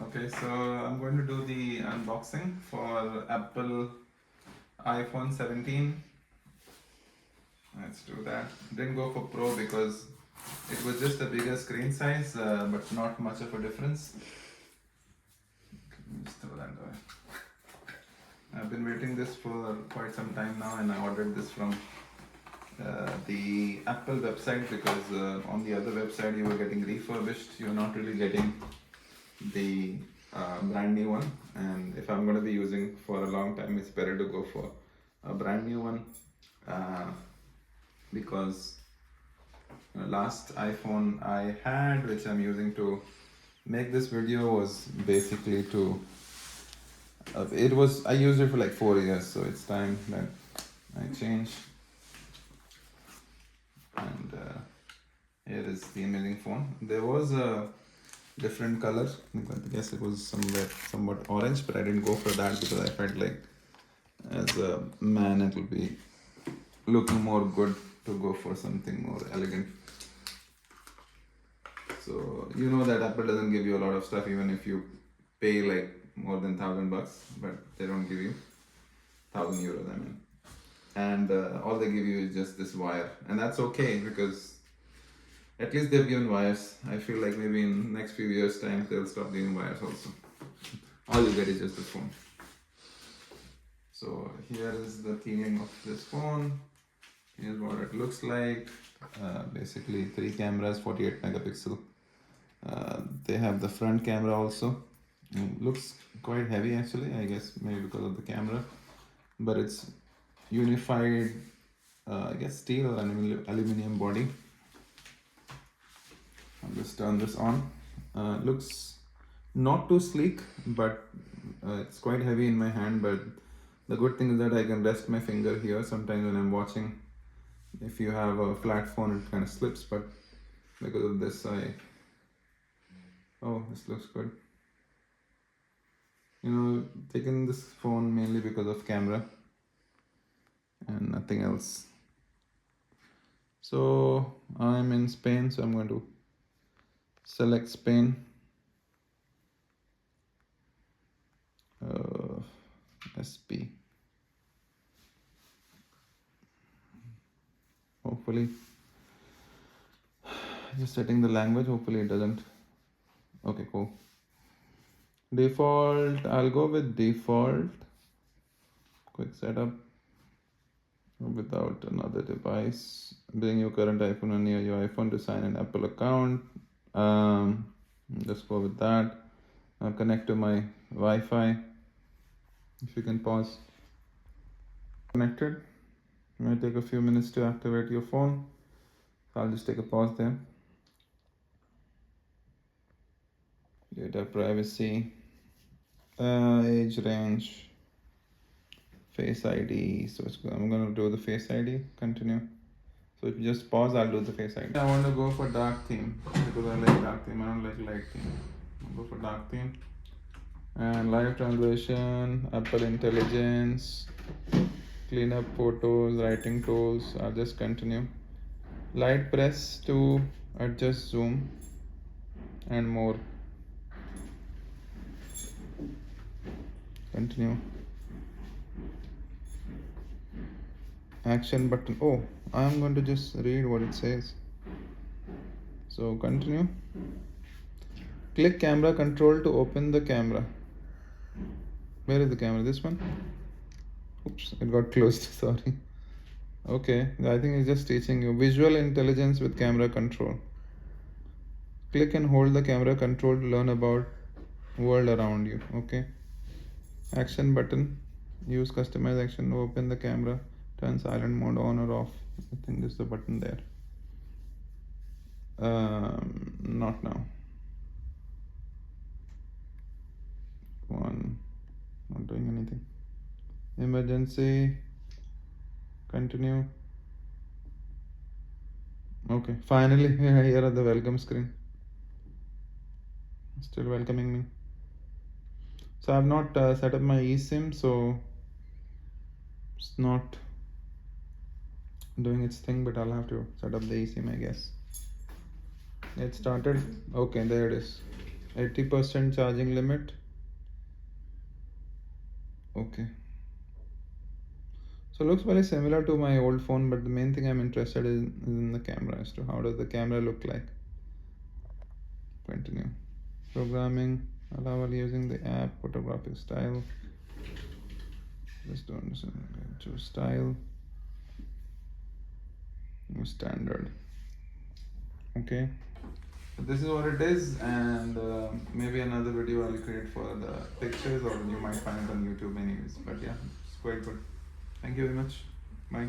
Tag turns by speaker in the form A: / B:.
A: Okay, so I'm going to do the unboxing for Apple iPhone 17. Let's do that. Didn't go for Pro because it was just a bigger screen size, but not much of a difference. Just throw that away. I've been waiting this for quite some time now, and I ordered this from the Apple website because on the other website you were getting refurbished. You're not really getting the brand new one, and if I'm going to be using for a long time, it's better to go for a brand new one because last iPhone I had, which I'm using to make this video, was basically to I used it for like 4 years, so it's time that I change. And here is the amazing phone. There was a different color. I guess it was somewhat orange, but I didn't go for that because I felt like as a man it will be looking more good to go for something more elegant. So you know that Apple doesn't give you a lot of stuff even if you pay like more than $1,000, but they don't give you €1,000, I mean. And all they give you is just this wire, and that's okay because at least they've given wires. I feel like maybe in next few years time they'll stop giving wires also. All you get is just the phone. So here is the theming of this phone. Here's what it looks like. Basically 3 cameras, 48 megapixel. They have the front camera also. It looks quite heavy actually, I guess maybe because of the camera, but it's unified I guess steel or aluminum body. I'll just turn this on. Looks not too sleek, but it's quite heavy in my hand. But the good thing is that I can rest my finger here sometimes when I'm watching. If you have a flat phone, it kind of slips, but because of this oh, this looks good. You know, taking this phone mainly because of camera and nothing else. So I'm in Spain, so I'm going to select Spain. SP. Hopefully, just setting the language. Hopefully it doesn't. Okay, cool. Default, I'll go with default. Quick setup. Without another device. Bring your current iPhone or near your iPhone to sign an Apple account. Just go with that. I'll connect to my Wi-Fi. If you can pause. Connected. It might take a few minutes to activate your phone. I'll just take a pause there. Data privacy. Age range. Face ID. So I'm going to do the Face ID. Continue. So if you just pause, I'll do the Face ID. I want to go for dark theme because I like dark theme. I don't like light theme. I'll go for dark theme. And live translation, Apple Intelligence, clean up photos, writing tools. I'll just continue. Light press to adjust zoom and more. Continue. Action button. Oh, I'm going to just read what it says. So continue. Click camera control to open the camera. Where is the camera? This one? Oops, it got closed. Sorry. Okay, I think it's just teaching you visual intelligence with camera control. Click and hold the camera control to learn about world around you. Okay. Action button. Use customize action to open the camera. Turn silent mode on or off. I think this is the button there. Not now. Not doing anything. Emergency. Continue. Okay, finally here are the welcome screen. Still welcoming me. So I've not set up my eSIM, so it's not doing its thing, but I'll have to set up the eSIM, I guess. It started. Okay, there it is. 80% charging limit. Okay. So it looks very similar to my old phone, but the main thing I'm interested in is in the camera as to how does the camera look like. Continue. Programming, allow while using the app, photographic style. Just don't choose style. Standard. Okay. So this is what it is, and maybe another video I'll create for the pictures, or you might find it on YouTube anyways. But yeah, it's quite good. Thank you very much. Bye.